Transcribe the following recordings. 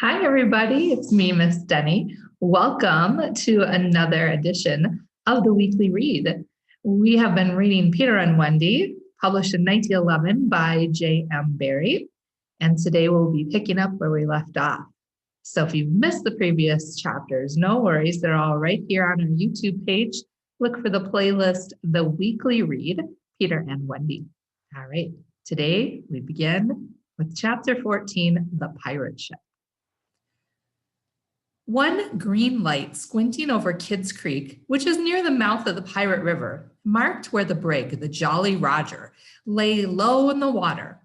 Hi, everybody. It's me, Miss Denny. Welcome to another edition of the Weekly Read. We have been reading Peter and Wendy, published in 1911 by J.M. Barrie. And today we'll be picking up where we left off. So if you've missed the previous chapters, no worries. They're all right here on our YouTube page. Look for the playlist, The Weekly Read, Peter and Wendy. All right. Today we begin with chapter 14, The Pirate Ship. One green light squinting over Kidd's Creek, which is near the mouth of the Pirate River, marked where the brig, the Jolly Roger, lay low in the water.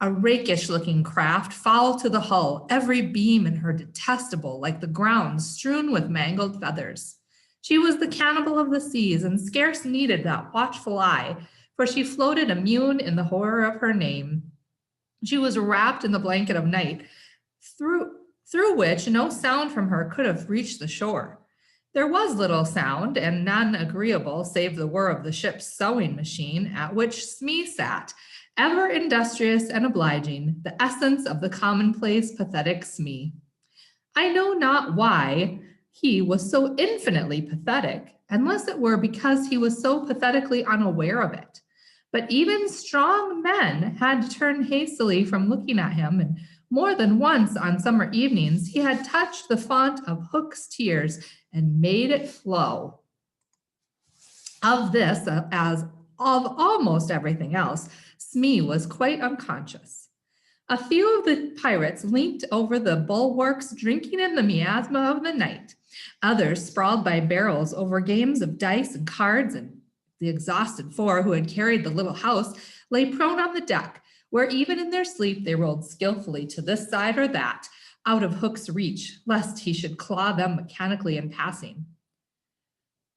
A rakish-looking craft foul to the hull, every beam in her detestable, like the ground strewn with mangled feathers. She was the cannibal of the seas and scarce needed that watchful eye, for she floated immune in the horror of her name. She was wrapped in the blanket of night, through which no sound from her could have reached the shore. There was little sound, and none agreeable, save the whir of the ship's sewing machine, at which Smee sat, ever industrious and obliging, the essence of the commonplace, pathetic Smee. I know not why he was so infinitely pathetic, unless it were because he was so pathetically unaware of it. But even strong men had to turn hastily from looking at him, and more than once on summer evenings, he had touched the font of Hook's tears and made it flow. Of this, as of almost everything else, Smee was quite unconscious. A few of the pirates leaned over the bulwarks, drinking in the miasma of the night. Others, sprawled by barrels over games of dice and cards, and the exhausted four who had carried the little house lay prone on the deck, where even in their sleep they rolled skillfully to this side or that, out of Hook's reach, lest he should claw them mechanically in passing.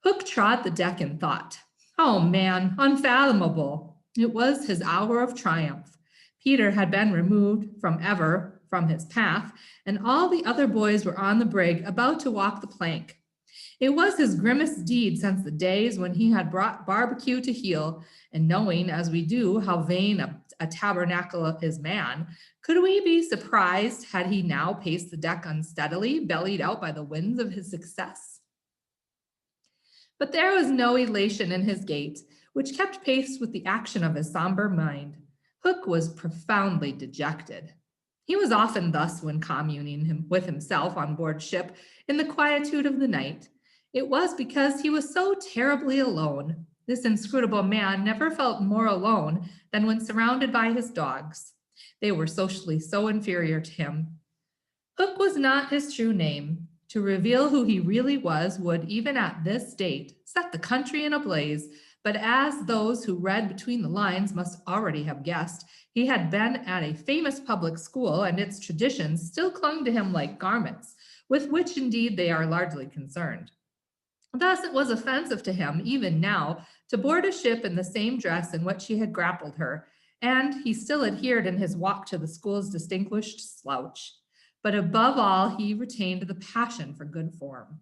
Hook trod the deck in thought. Oh man, unfathomable! It was his hour of triumph. Peter had been removed from his path, and all the other boys were on the brig, about to walk the plank. It was his grimmest deed since the days when he had brought Barbecue to heel, and knowing, as we do, how vain a tabernacle is man, could we be surprised had he now paced the deck unsteadily, bellied out by the winds of his success? But there was no elation in his gait, which kept pace with the action of his somber mind. Hook was profoundly dejected. He was often thus when communing with himself on board ship in the quietude of the night. It was because he was so terribly alone. This inscrutable man never felt more alone than when surrounded by his dogs. They were socially so inferior to him. Hook was not his true name. To reveal who he really was would, even at this date, set the country in a blaze. But as those who read between the lines must already have guessed, he had been at a famous public school, and its traditions still clung to him like garments, with which indeed they are largely concerned. Thus it was offensive to him, even now, to board a ship in the same dress in which he had grappled her, and he still adhered in his walk to the school's distinguished slouch. But above all, he retained the passion for good form.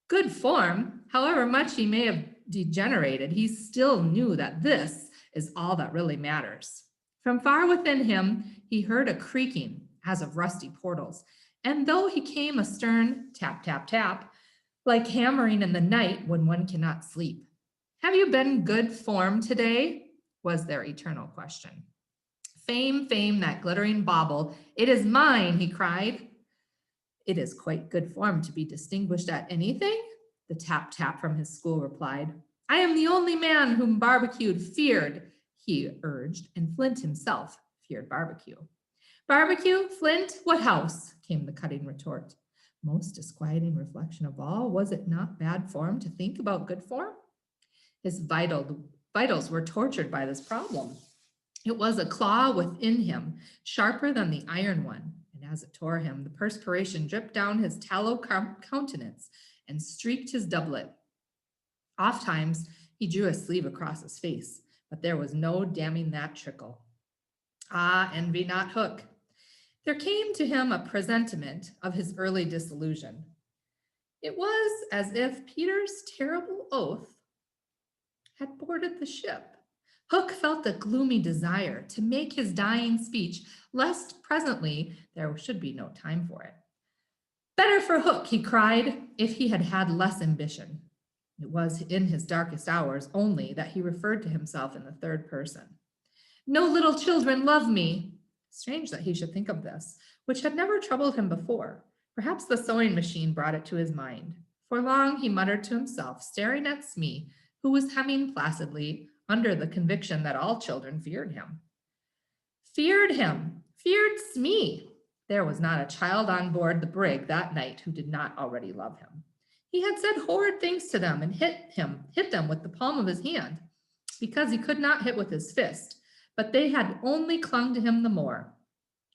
Good form, however much he may have degenerated, he still knew that this is all that really matters. From far within him, he heard a creaking as of rusty portals, and though he came astern, tap, tap, tap, like hammering in the night when one cannot sleep. Have you been good form today? Was their eternal question. Fame, fame, that glittering bauble. It is mine, he cried. It is quite good form to be distinguished at anything, the tap tap from his school replied. I am the only man whom Barbecue feared, he urged, and Flint himself feared Barbecue. Barbecue, Flint, what house? Came the cutting retort. Most disquieting reflection of all, was it not bad form to think about good form? His vitals were tortured by this problem. It was a claw within him, sharper than the iron one, and as it tore him, the perspiration dripped down his tallow countenance and streaked his doublet. Ofttimes he drew a sleeve across his face, but there was no damming that trickle. Ah, envy not Hook. There came to him a presentiment of his early disillusion. It was as if Peter's terrible oath had boarded the ship, Hook felt a gloomy desire to make his dying speech, lest presently there should be no time for it. Better for Hook, he cried, if he had had less ambition. It was in his darkest hours only that he referred to himself in the third person. No little children love me. Strange that he should think of this, which had never troubled him before. Perhaps the sewing machine brought it to his mind. For long he muttered to himself, staring at Smee, who was humming placidly, under the conviction that all children feared him. Feared him, feared Smee. There was not a child on board the brig that night who did not already love him. He had said horrid things to them and hit them with the palm of his hand, because he could not hit with his fist, but they had only clung to him the more.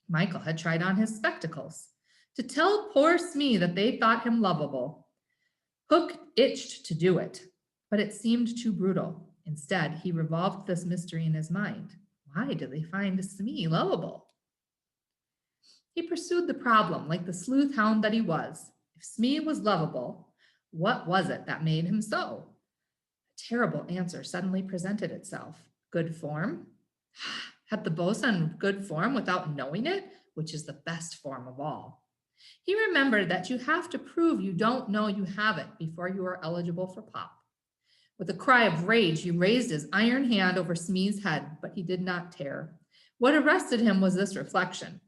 Michael had tried on his spectacles to tell poor Smee that they thought him lovable. Hook itched to do it, but it seemed too brutal. Instead, he revolved this mystery in his mind. Why do they find Smee lovable? He pursued the problem like the sleuth hound that he was. If Smee was lovable, what was it that made him so? A terrible answer suddenly presented itself. Good form? Had the bosun good form without knowing it, which is the best form of all? He remembered that you have to prove you don't know you have it before you are eligible for pop. With a cry of rage, he raised his iron hand over Smee's head, but he did not tear. What arrested him was this reflection.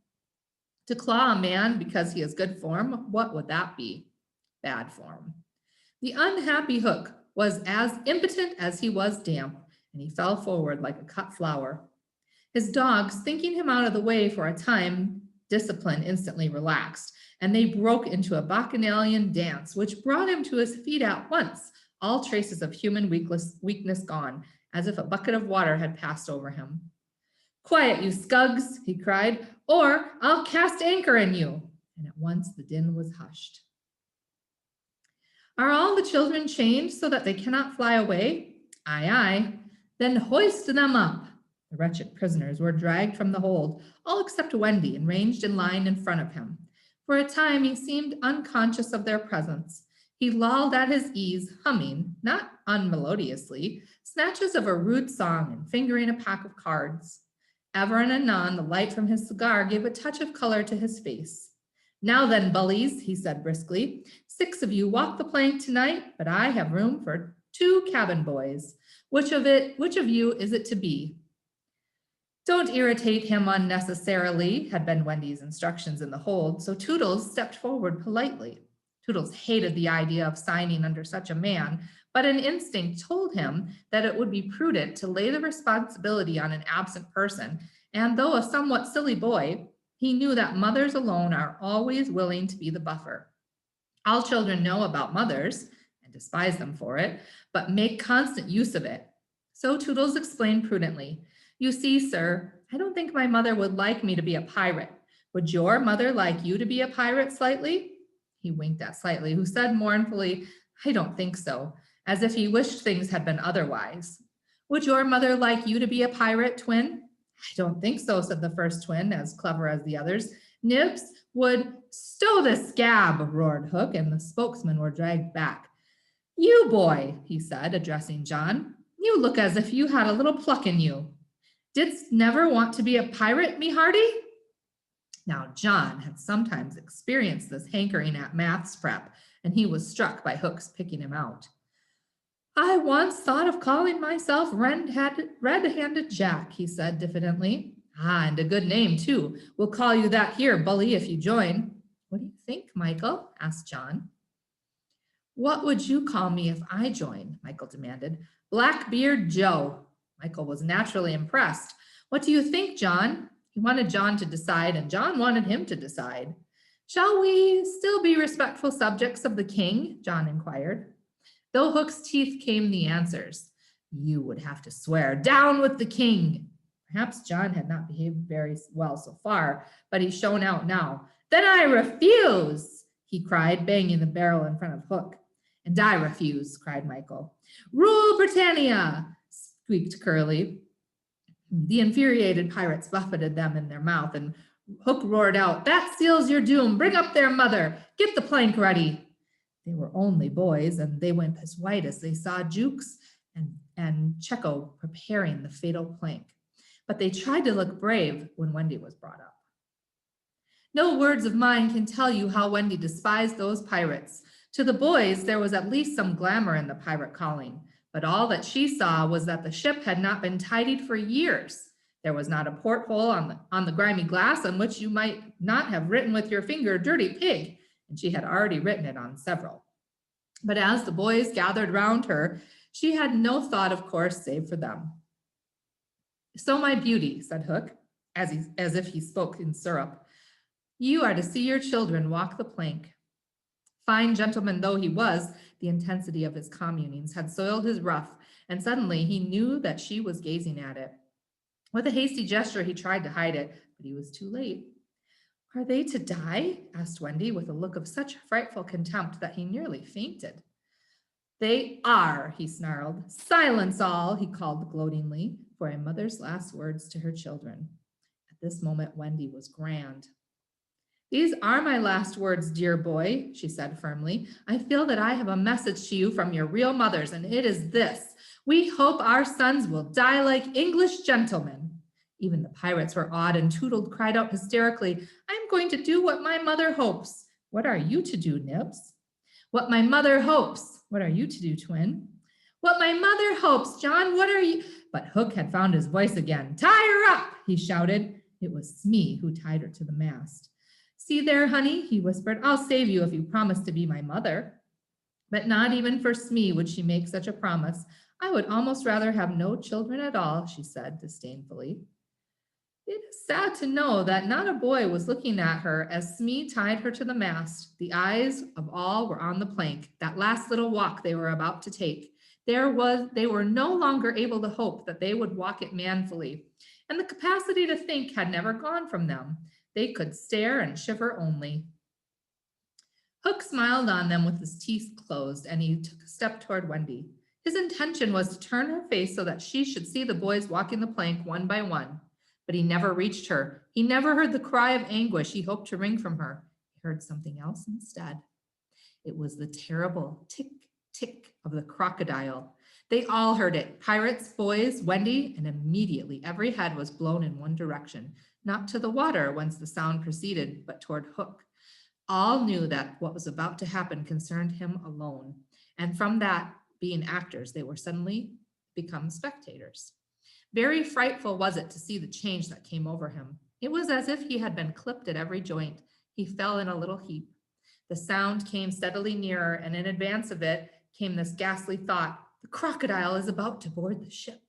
To claw a man because he has good form, what would that be? Bad form. The unhappy Hook was as impotent as he was damp, and he fell forward like a cut flower. His dogs, thinking him out of the way for a time, discipline instantly relaxed, and they broke into a bacchanalian dance, which brought him to his feet at once, all traces of human weakness gone, as if a bucket of water had passed over him. Quiet, you scugs, he cried, or I'll cast anchor in you. And at once the din was hushed. Are all the children chained so that they cannot fly away? Aye, aye. Then hoist them up. The wretched prisoners were dragged from the hold, all except Wendy, and ranged in line in front of him. For a time he seemed unconscious of their presence. He lolled at his ease, humming, not unmelodiously, snatches of a rude song and fingering a pack of cards. Ever and anon, the light from his cigar gave a touch of color to his face. Now then, bullies, he said briskly, 6 of you walk the plank tonight, but I have room for 2 cabin boys. Which of you is it to be? Don't irritate him unnecessarily, had been Wendy's instructions in the hold, so Toodles stepped forward politely. Toodles hated the idea of signing under such a man, but an instinct told him that it would be prudent to lay the responsibility on an absent person, and though a somewhat silly boy, he knew that mothers alone are always willing to be the buffer. All children know about mothers, and despise them for it, but make constant use of it. So Toodles explained prudently, you see, sir, I don't think my mother would like me to be a pirate. Would your mother like you to be a pirate, Slightly? He winked at Slightly, who said mournfully, I don't think so, as if he wished things had been otherwise. Would your mother like you to be a pirate, Twin? I don't think so, said the first twin, as clever as the others. Nibs would stow the scab, roared Hook, and the spokesmen were dragged back. You boy, he said, addressing John, you look as if you had a little pluck in you. Didst never want to be a pirate, me hearty? Now, John had sometimes experienced this hankering at maths prep, and he was struck by Hook's picking him out. I once thought of calling myself Red-Handed Jack, he said diffidently. Ah, and a good name, too. We'll call you that here, bully, if you join. What do you think, Michael? Asked John. What would you call me if I joined? Michael demanded. Blackbeard Joe. Michael was naturally impressed. What do you think, John? He wanted John to decide, and John wanted him to decide. Shall we still be respectful subjects of the king? John inquired. Though Hook's teeth came the answers. You would have to swear, down with the king. Perhaps John had not behaved very well so far, but he shone out now. Then I refuse, he cried, banging the barrel in front of Hook. And I refuse, cried Michael. Rule Britannia, squeaked Curly. The infuriated pirates buffeted them in their mouth, and Hook roared out, that seals your doom. Bring up their mother. Get the plank ready. They were only boys, and they went as white as they saw Jukes, and and Checo preparing the fatal plank. But they tried to look brave when Wendy was brought up. No words of mine can tell you how Wendy despised those pirates. To the boys, there was at least some glamour in the pirate calling, but all that she saw was that the ship had not been tidied for years. There was not a porthole on the grimy glass on which you might not have written with your finger, "Dirty pig," and she had already written it on several. But as the boys gathered round her, she had no thought, of course, save for them. "So, my beauty," said Hook, as if he spoke in syrup, "you are to see your children walk the plank." Fine gentleman though he was, the intensity of his communings had soiled his ruff, and suddenly he knew that she was gazing at it. With a hasty gesture, he tried to hide it, but he was too late. "Are they to die?" asked Wendy, with a look of such frightful contempt that he nearly fainted. "They are," he snarled. "Silence all," he called gloatingly, for a mother's last words to her children. At this moment, Wendy was grand. "These are my last words, dear boy," she said firmly. "I feel that I have a message to you from your real mothers, and it is this: we hope our sons will die like English gentlemen." Even the pirates were awed, and Toodle cried out hysterically, "I'm going to do what my mother hopes." "What are you to do, Nibs?" "What my mother hopes." "What are you to do, Twin?" "What my mother hopes. John, what are you—" But Hook had found his voice again. "Tie her up," he shouted. It was Smee who tied her to the mast. "See there, honey," he whispered, "I'll save you if you promise to be my mother." But not even for Smee would she make such a promise. "I would almost rather have no children at all," she said disdainfully. It is sad to know that not a boy was looking at her as Smee tied her to the mast. The eyes of all were on the plank, that last little walk they were about to take. They were no longer able to hope that they would walk it manfully, and the capacity to think had never gone from them. They could stare and shiver only. Hook smiled on them with his teeth closed, and he took a step toward Wendy. His intention was to turn her face so that she should see the boys walking the plank one by one. But he never reached her. He never heard the cry of anguish he hoped to wring from her. He heard something else instead. It was the terrible tick, tick of the crocodile. They all heard it, pirates, boys, Wendy, and immediately every head was blown in one direction, not to the water whence the sound proceeded, but toward Hook. All knew that what was about to happen concerned him alone, and from that, being actors, they were suddenly become spectators. Very frightful was it to see the change that came over him. It was as if he had been clipped at every joint. He fell in a little heap. The sound came steadily nearer, and in advance of it came this ghastly thought: the crocodile is about to board the ship.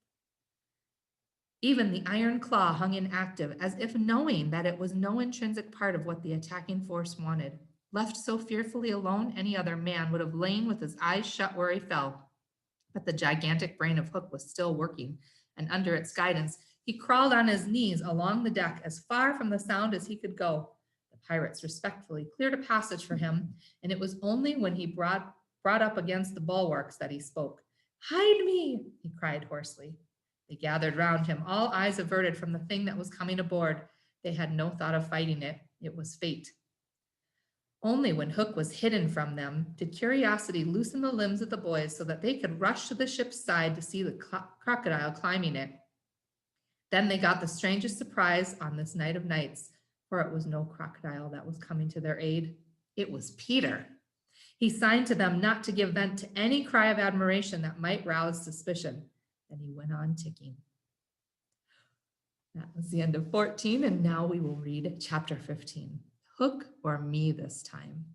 Even the iron claw hung inactive, as if knowing that it was no intrinsic part of what the attacking force wanted. Left so fearfully alone, any other man would have lain with his eyes shut where he fell. But the gigantic brain of Hook was still working, and under its guidance, he crawled on his knees along the deck as far from the sound as he could go. The pirates respectfully cleared a passage for him, and it was only when he brought up against the bulwarks that he spoke. "Hide me," he cried hoarsely. They gathered round him, all eyes averted from the thing that was coming aboard. They had no thought of fighting it. It was fate. Only when Hook was hidden from them did curiosity loosen the limbs of the boys so that they could rush to the ship's side to see the crocodile climbing it. Then they got the strangest surprise on this night of nights, for it was no crocodile that was coming to their aid. It was Peter. He signed to them not to give vent to any cry of admiration that might rouse suspicion. Then he went on ticking. That was the end of 14, and now we will read chapter 15. Hook or me this time.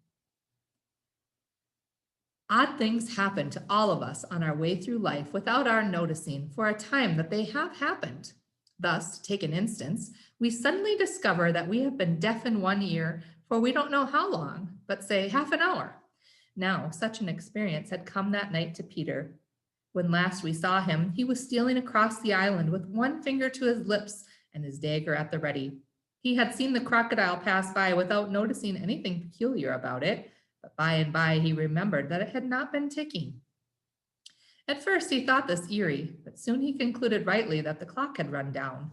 Odd things happen to all of us on our way through life without our noticing for a time that they have happened. Thus, to take an instance, we suddenly discover that we have been deaf in one ear for we don't know how long, but say half an hour. Now, such an experience had come that night to Peter. When last we saw him, he was stealing across the island with one finger to his lips and his dagger at the ready. He had seen the crocodile pass by without noticing anything peculiar about it, but by and by he remembered that it had not been ticking. At first he thought this eerie, but soon he concluded rightly that the clock had run down.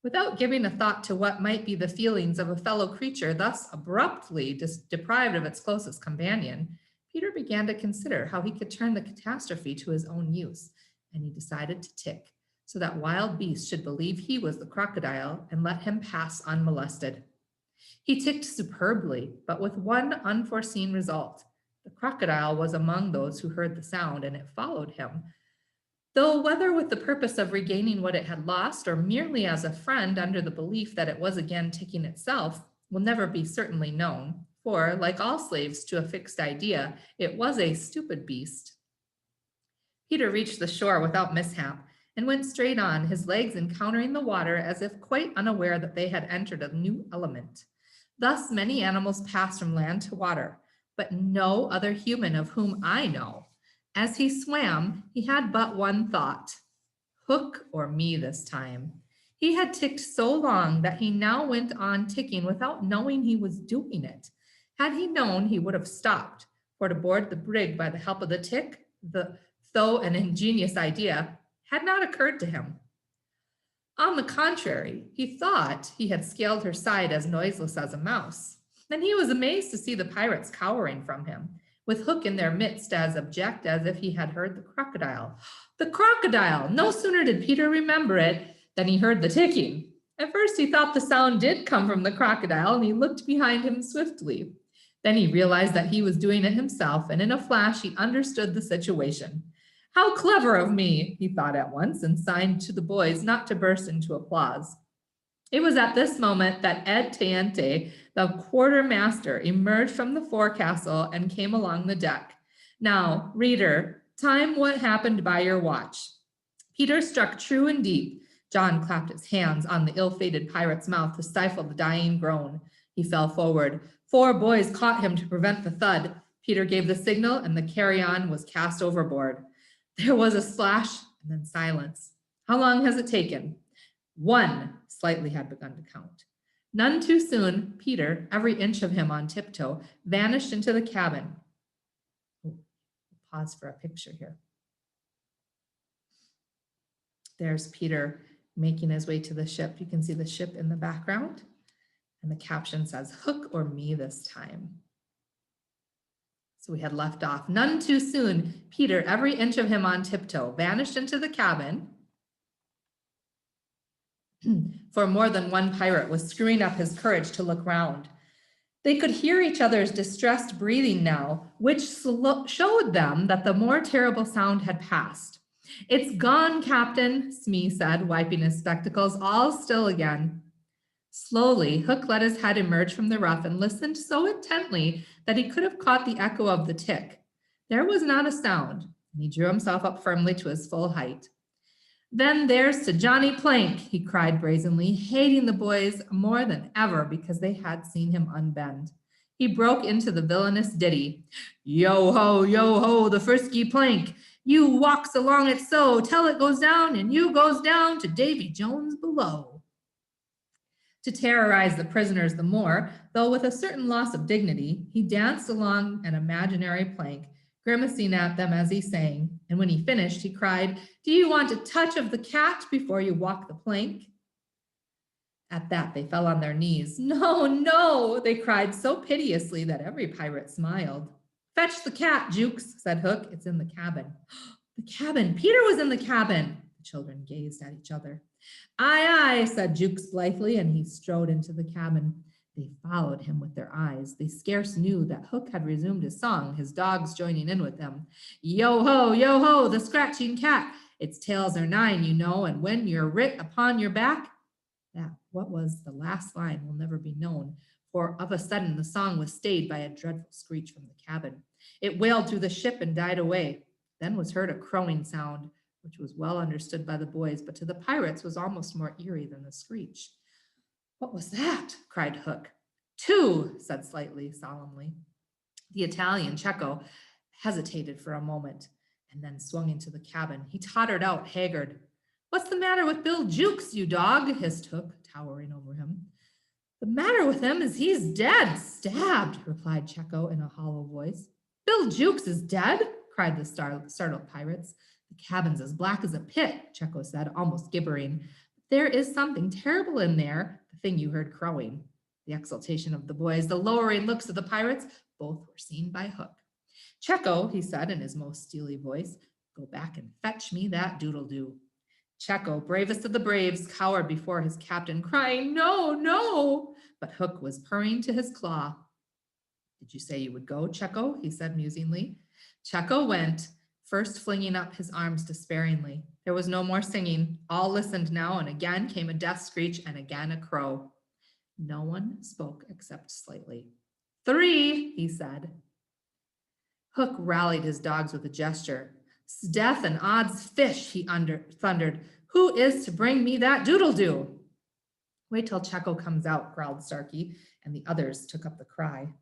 Without giving a thought to what might be the feelings of a fellow creature thus abruptly deprived of its closest companion, Peter began to consider how he could turn the catastrophe to his own use, and he decided to tick so that wild beasts should believe he was the crocodile and let him pass unmolested. He ticked superbly, but with one unforeseen result. The crocodile was among those who heard the sound, and it followed him. Though whether with the purpose of regaining what it had lost or merely as a friend under the belief that it was again ticking itself will never be certainly known, for, like all slaves to a fixed idea, it was a stupid beast. Peter reached the shore without mishap and went straight on, his legs encountering the water as if quite unaware that they had entered a new element. Thus many animals pass from land to water, but no other human of whom I know. As he swam, he had but one thought: Hook or me this time. He had ticked so long that he now went on ticking without knowing he was doing it. Had he known, he would have stopped, for to board the brig by the help of the tick, though an ingenious idea, had not occurred to him. On the contrary, he thought he had scaled her side as noiseless as a mouse. Then he was amazed to see the pirates cowering from him, with Hook in their midst as abject as if he had heard the crocodile. The crocodile! No sooner did Peter remember it than he heard the ticking. At first he thought the sound did come from the crocodile, and he looked behind him swiftly. Then he realized that he was doing it himself, and in a flash he understood the situation. How clever of me, he thought at once, and signed to the boys not to burst into applause. It was at this moment that Ed Teente, the quartermaster, emerged from the forecastle and came along the deck. Now, reader, time what happened by your watch. Peter struck true and deep. John clapped his hands on the ill-fated pirate's mouth to stifle the dying groan. He fell forward. 4 boys caught him to prevent the thud. Peter gave the signal, and the carry-on was cast overboard. There was a splash and then silence. How long has it taken? 1, Slightly had begun to count. None too soon, Peter, every inch of him on tiptoe, vanished into the cabin. We'll pause for a picture here. There's Peter making his way to the ship. You can see the ship in the background, and the caption says, Hook or me this time. So we had left off. None too soon, Peter, every inch of him on tiptoe, vanished into the cabin. For more than one pirate was screwing up his courage to look round. They could hear each other's distressed breathing now, which showed them that the more terrible sound had passed. It's gone, Captain, Smee said, wiping his spectacles, all still again. Slowly, Hook let his head emerge from the rough and listened so intently that he could have caught the echo of the tick. There was not a sound, and he drew himself up firmly to his full height. Then there's to Johnny Plank, he cried brazenly, hating the boys more than ever because they had seen him unbend. He broke into the villainous ditty. Yo ho, the frisky Plank. You walks along it so, till it goes down, and you goes down to Davy Jones below. To terrorize the prisoners the more, though with a certain loss of dignity, he danced along an imaginary plank, grimacing at them as he sang, and when he finished, he cried, Do you want a touch of the cat before you walk the plank? At that, they fell on their knees. No, no, they cried so piteously that every pirate smiled. Fetch the cat, Jukes, said Hook. It's in the cabin. The cabin. Peter was in the cabin. The children gazed at each other. Aye, aye, said Jukes blithely, and he strode into the cabin. They followed him with their eyes. They scarce knew that Hook had resumed his song, his dogs joining in with him. Yo ho, the scratching cat. Its tails are 9, you know, and when you're writ upon your back. That what was the last line will never be known, for of a sudden the song was stayed by a dreadful screech from the cabin. It wailed through the ship and died away. Then was heard a crowing sound, which was well understood by the boys, but to the pirates was almost more eerie than the screech. What was that? Cried Hook. 2, said Slightly solemnly. The Italian, Cecco, hesitated for a moment and then swung into the cabin. He tottered out, haggard. What's the matter with Bill Jukes, you dog? Hissed Hook, towering over him. The matter with him is he's dead, stabbed, replied Cecco in a hollow voice. Bill Jukes is dead? Cried the startled pirates. The cabin's as black as a pit, Cecco said, almost gibbering. There is something terrible in there, the thing you heard crowing. The exultation of the boys, the lowering looks of the pirates, both were seen by Hook. Cecco, he said in his most steely voice, Go back and fetch me that doodle-doo. Checo, bravest of the braves, cowered before his captain, crying, "No, no!" But Hook was purring to his claw. "Did you say you would go, Checo?" he said musingly. Checo went, first flinging up his arms despairingly. There was no more singing. All listened now, and again came a death screech, and again a crow. No one spoke except slightly. "3," he said. Hook rallied his dogs with a gesture. "'Sdeath and odds fish," he thundered. "Who is to bring me that doodle-doo?" "Wait till Checo comes out," growled Starkey, and the others took up the cry.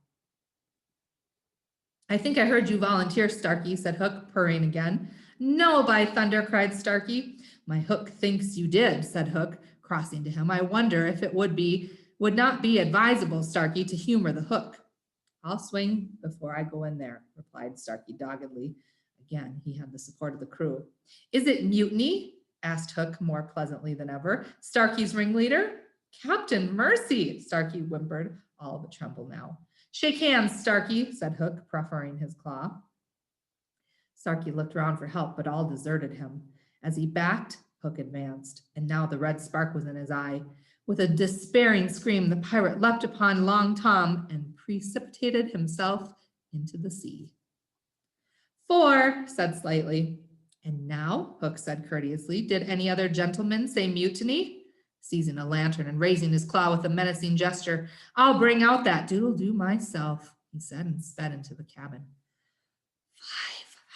"I think I heard you volunteer, Starkey," said Hook, purring again. "No, by thunder," cried Starkey. "My Hook thinks you did," said Hook, crossing to him. "I wonder if it would not be advisable, Starkey, to humor the Hook." "I'll swing before I go in there," replied Starkey doggedly. Again, he had the support of the crew. "Is it mutiny?" asked Hook more pleasantly than ever. "Starkey's ringleader?" "Captain Mercy," Starkey whimpered, all of a tremble now. "Shake hands, Starkey," said Hook, proffering his claw. Starkey looked round for help, but all deserted him. As he backed, Hook advanced, and now the red spark was in his eye. With a despairing scream, the pirate leapt upon Long Tom and precipitated himself into the sea. "4," said Slightly. "And now," Hook said courteously, "did any other gentleman say mutiny?" Seizing a lantern and raising his claw with a menacing gesture, "I'll bring out that doodle-doo myself," he said, and sped into the cabin.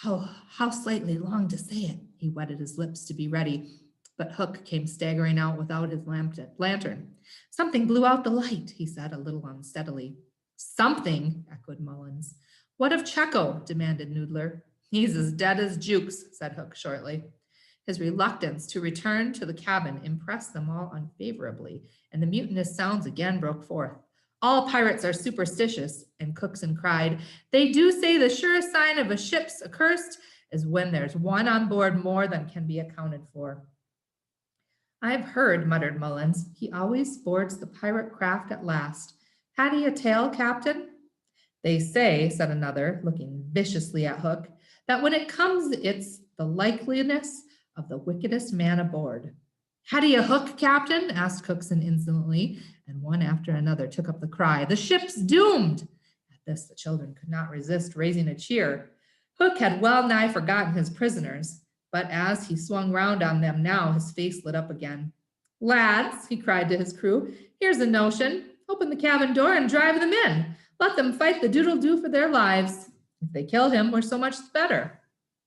5. How Slightly longed to say it. He wetted his lips to be ready, but Hook came staggering out without his lantern. "Something blew out the light," he said, a little unsteadily. "Something," echoed Mullins. "What of Checo?" demanded Noodler. "He's as dead as Jukes," said Hook shortly. His reluctance to return to the cabin impressed them all unfavorably, and the mutinous sounds again broke forth. "All pirates are superstitious," and Cookson cried. "They do say the surest sign of a ship's accursed is when there's one on board more than can be accounted for." "I've heard," muttered Mullins, "he always boards the pirate craft at last. Had he a tail, Captain?" "They say," said another, looking viciously at Hook, "that when it comes, it's the likeliness of the wickedest man aboard." "Had he a hook, Captain?" asked Cookson insolently, and one after another took up the cry, "The ship's doomed!" At this, the children could not resist raising a cheer. Hook had well nigh forgotten his prisoners, but as he swung round on them now, his face lit up again. "Lads," he cried to his crew, "here's a notion. Open the cabin door and drive them in. Let them fight the doodle-doo for their lives. If they kill him, we're so much the better.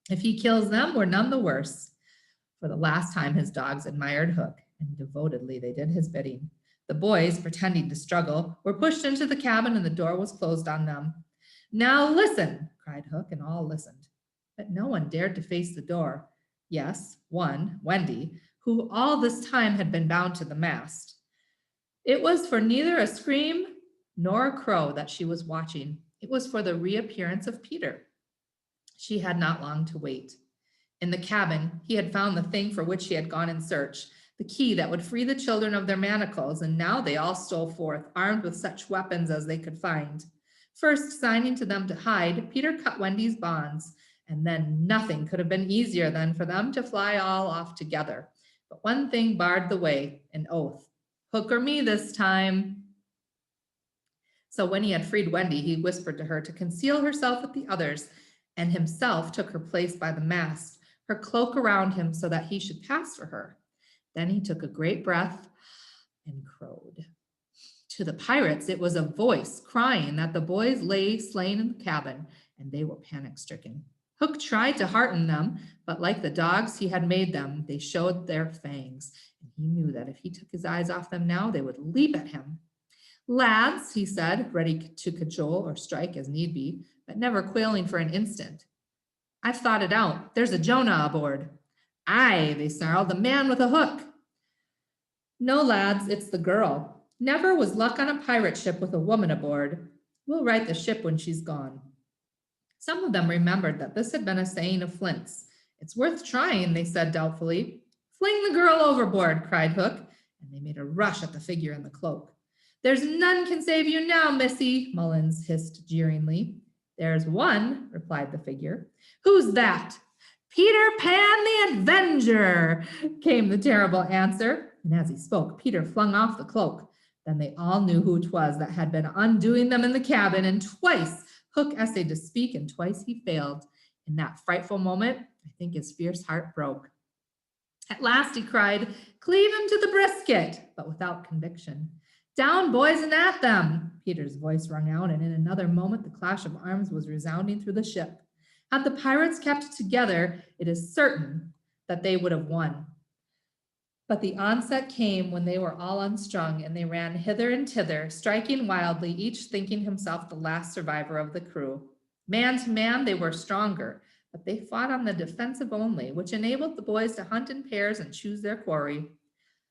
If he kills them, we're none the worse." For the last time, his dogs admired Hook, and devotedly they did his bidding. The boys, pretending to struggle, were pushed into the cabin, and the door was closed on them. "Now listen," cried Hook, and all listened. But no one dared to face the door. Yes, one, Wendy, who all this time had been bound to the mast. It was for neither a scream nor a crow that she was watching. It was for the reappearance of Peter. She had not long to wait. In the cabin, he had found the thing for which he had gone in search, the key that would free the children of their manacles, and now they all stole forth, armed with such weapons as they could find. First, signing to them to hide, Peter cut Wendy's bonds, and then nothing could have been easier than for them to fly all off together. But one thing barred the way, an oath. "Hook or me this time." So when he had freed Wendy, he whispered to her to conceal herself with the others, and himself took her place by the mast, her cloak around him so that he should pass for her. Then he took a great breath and crowed. To the pirates, it was a voice crying that the boys lay slain in the cabin, and they were panic-stricken. Hook tried to hearten them, but like the dogs he had made them, they showed their fangs, and he knew that if he took his eyes off them now, they would leap at him. "Lads," he said, ready to cajole or strike as need be, but never quailing for an instant, "I've thought it out. There's a Jonah aboard." "Aye," they snarled, "the man with a hook." "No, lads, it's the girl. Never was luck on a pirate ship with a woman aboard. We'll right the ship when she's gone." Some of them remembered that this had been a saying of Flint's. "It's worth trying," they said doubtfully. "Fling the girl overboard," cried Hook, and they made a rush at the figure in the cloak. "There's none can save you now, missy," Mullins hissed jeeringly. "There's one," replied the figure. "Who's that?" Peter Pan the Avenger, came the terrible answer. And as he spoke, Peter flung off the cloak. Then they all knew who it was that had been undoing them in the cabin, and twice Hook essayed to speak, and twice he failed. In that frightful moment, I think his fierce heart broke. At last he cried, "Cleave him to the brisket," but without conviction. "Down, boys, and at them!" Peter's voice rung out, and in another moment the clash of arms was resounding through the ship. Had the pirates kept together, it is certain that they would have won. But the onset came when they were all unstrung, and they ran hither and thither, striking wildly, each thinking himself the last survivor of the crew. Man to man, they were stronger, but they fought on the defensive only, which enabled the boys to hunt in pairs and choose their quarry.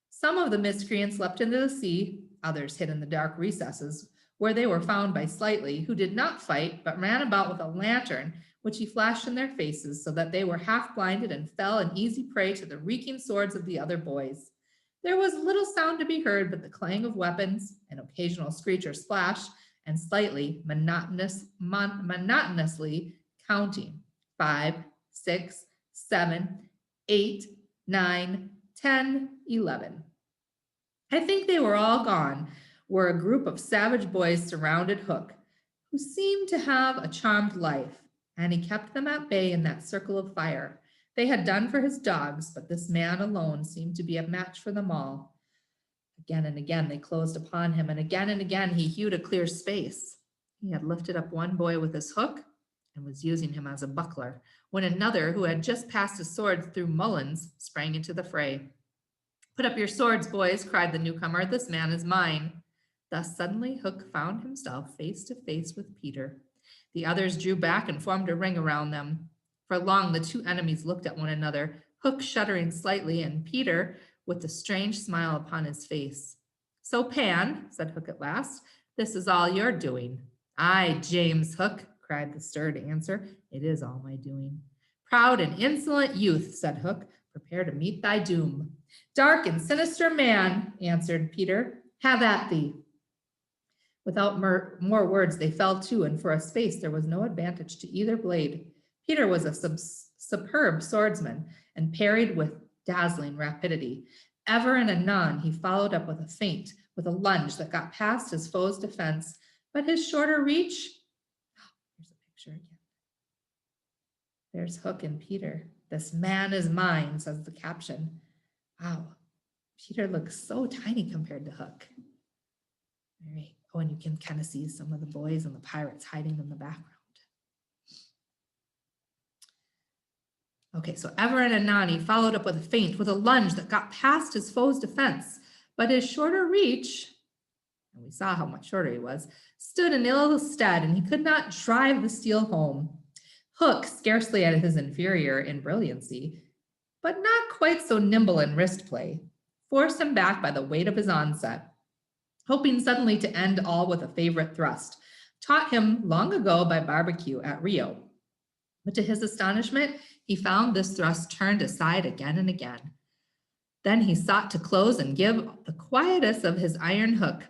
Some of the miscreants leapt into the sea, others hid in the dark recesses, where they were found by Slightly, who did not fight, but ran about with a lantern, which he flashed in their faces, so that they were half blinded and fell an easy prey to the reeking swords of the other boys. There was little sound to be heard but the clang of weapons, an occasional screech or splash, and Slightly monotonously counting 5, 6, 7, 8, 9, 10, 11. I think they were all gone, where a group of savage boys surrounded Hook, who seemed to have a charmed life, and he kept them at bay in that circle of fire. They had done for his dogs, but this man alone seemed to be a match for them all. Again and again they closed upon him, and again he hewed a clear space. He had lifted up one boy with his hook and was using him as a buckler, when another, who had just passed his sword through Mullins, sprang into the fray. "Put up your swords, boys," cried the newcomer. "This man is mine." Thus suddenly Hook found himself face to face with Peter. The others drew back and formed a ring around them. For long the two enemies looked at one another, Hook shuddering slightly, and Peter with a strange smile upon his face. "So, Pan," said Hook at last, "this is all your doing." "Aye, James Hook," cried the stern answer, "it is all my doing." "Proud and insolent youth," said Hook, "prepare to meet thy doom." "Dark and sinister man," answered Peter, "have at thee." Without more words, they fell to, and for a space there was no advantage to either blade. Peter was a superb swordsman and parried with dazzling rapidity. Ever and anon he followed up with a feint, with a lunge that got past his foe's defense, but his shorter reach. Here's a picture again. There's Hook and Peter. "This man is mine," says the caption. Wow, Peter looks so tiny compared to Hook. All right. Oh, and you can kind of see some of the boys and the pirates hiding in the background. Okay, so ever and anon he followed up with a feint, with a lunge that got past his foe's defense, but his shorter reach, and we saw how much shorter he was, stood in ill stead, and he could not drive the steel home. Hook, scarcely at his inferior in brilliancy, but not quite so nimble in wrist play, forced him back by the weight of his onset, hoping suddenly to end all with a favorite thrust, taught him long ago by barbecue at Rio. But to his astonishment, he found this thrust turned aside again and again. Then he sought to close and give the quietus of his iron hook,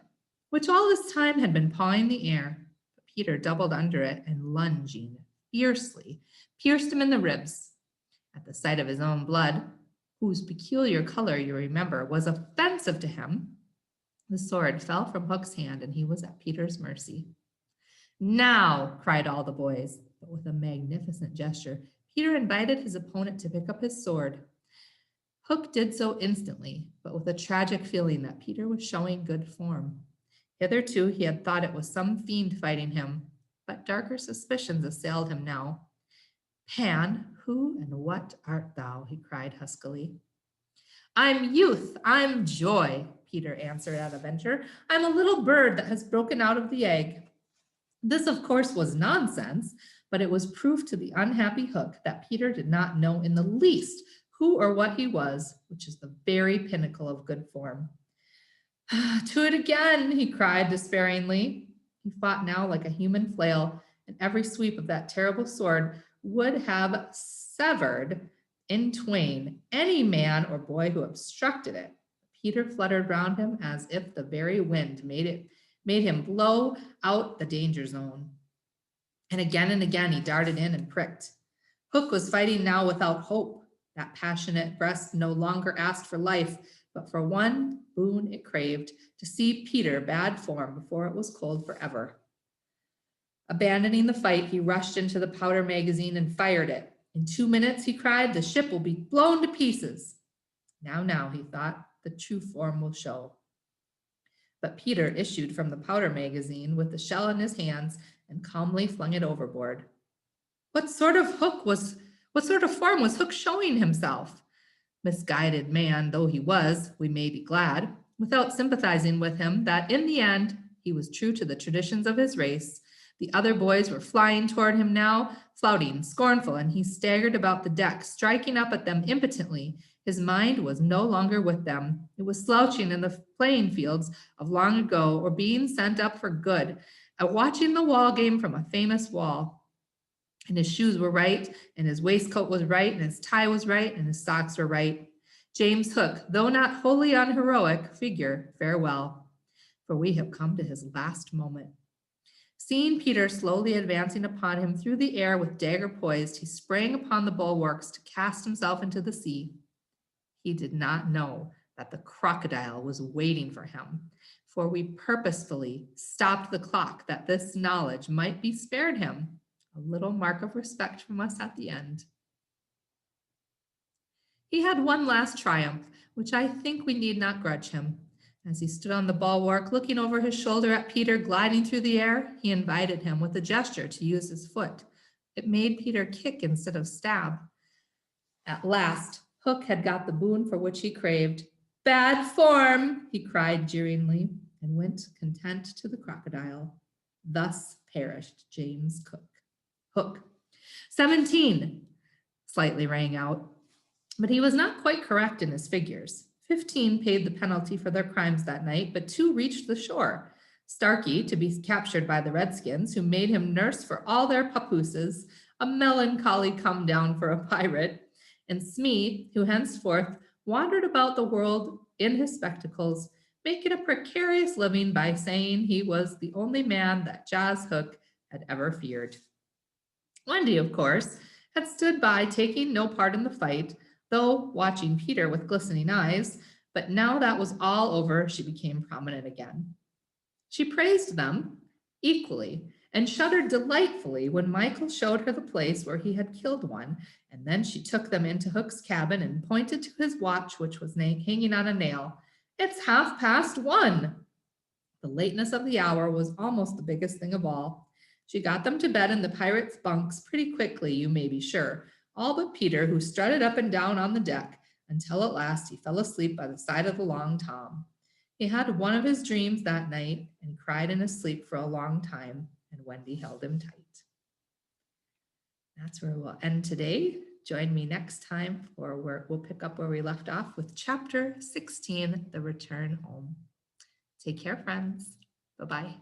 which all this time had been pawing the air. But Peter doubled under it and, lunging fiercely, pierced him in the ribs. At the sight of his own blood, whose peculiar color, you remember, was offensive to him, the sword fell from Hook's hand, and he was at Peter's mercy. "Now," cried all the boys, but with a magnificent gesture, Peter invited his opponent to pick up his sword. Hook did so instantly, but with a tragic feeling that Peter was showing good form. Hitherto he had thought it was some fiend fighting him, but darker suspicions assailed him now. "Pan, who and what art thou?" he cried huskily. "I'm youth, I'm joy," Peter answered at a venture. "I'm a little bird that has broken out of the egg." This, of course, was nonsense, but it was proof to the unhappy Hook that Peter did not know in the least who or what he was, which is the very pinnacle of good form. "To it again," he cried despairingly. He fought now like a human flail, and every sweep of that terrible sword would have severed in twain any man or boy who obstructed it. Peter fluttered round him as if the very wind made him blow out the danger zone. And again he darted in and pricked. Hook was fighting now without hope. That passionate breast no longer asked for life, but for one boon it craved, to see Peter bad form before it was cold forever. Abandoning the fight, he rushed into the powder magazine and fired it. In 2 minutes, he cried, the ship will be blown to pieces. Now, he thought, the true form will show. But Peter issued from the powder magazine with the shell in his hands and calmly flung it overboard. What sort of form was Hook showing himself? Misguided man though he was, we may be glad, without sympathizing with him, that in the end he was true to the traditions of his race. The other boys were flying toward him now, flouting, scornful, and he staggered about the deck, striking up at them impotently. His mind was no longer with them. It was slouching in the playing fields of long ago, or being sent up for good, at watching the wall game from a famous wall. And his shoes were right, and his waistcoat was right, and his tie was right, and his socks were right. James Hook, though not wholly unheroic figure, farewell, for we have come to his last moment. Seeing Peter slowly advancing upon him through the air with dagger poised, he sprang upon the bulwarks to cast himself into the sea. He did not know that the crocodile was waiting for him, for we purposefully stopped the clock that this knowledge might be spared him. A little mark of respect from us at the end. He had one last triumph, which I think we need not grudge him. As he stood on the bulwark, looking over his shoulder at Peter gliding through the air, he invited him with a gesture to use his foot. It made Peter kick instead of stab. At last, Hook had got the boon for which he craved. Bad form, he cried jeeringly, and went content to the crocodile. Thus perished James Hook. 17, slightly rang out, but he was not quite correct in his figures. 15 paid the penalty for their crimes that night, but 2 reached the shore. Starkey, to be captured by the Redskins, who made him nurse for all their papooses, a melancholy come down for a pirate, and Smee, who henceforth wandered about the world in his spectacles, making a precarious living by saying he was the only man that Jas Hook had ever feared. Wendy, of course, had stood by, taking no part in the fight, though watching Peter with glistening eyes, but now that was all over, she became prominent again. She praised them equally and shuddered delightfully when Michael showed her the place where he had killed one, and then she took them into Hook's cabin and pointed to his watch, which was hanging on a nail. It's 1:30. The lateness of the hour was almost the biggest thing of all. She got them to bed in the pirates' bunks pretty quickly, you may be sure, all but Peter, who strutted up and down on the deck until at last he fell asleep by the side of the Long Tom. He had one of his dreams that night and cried in his sleep for a long time, and Wendy held him tight. That's where we'll end today. Join me next time for we'll pick up where we left off with chapter 16, The Return Home. Take care, friends. Bye-bye.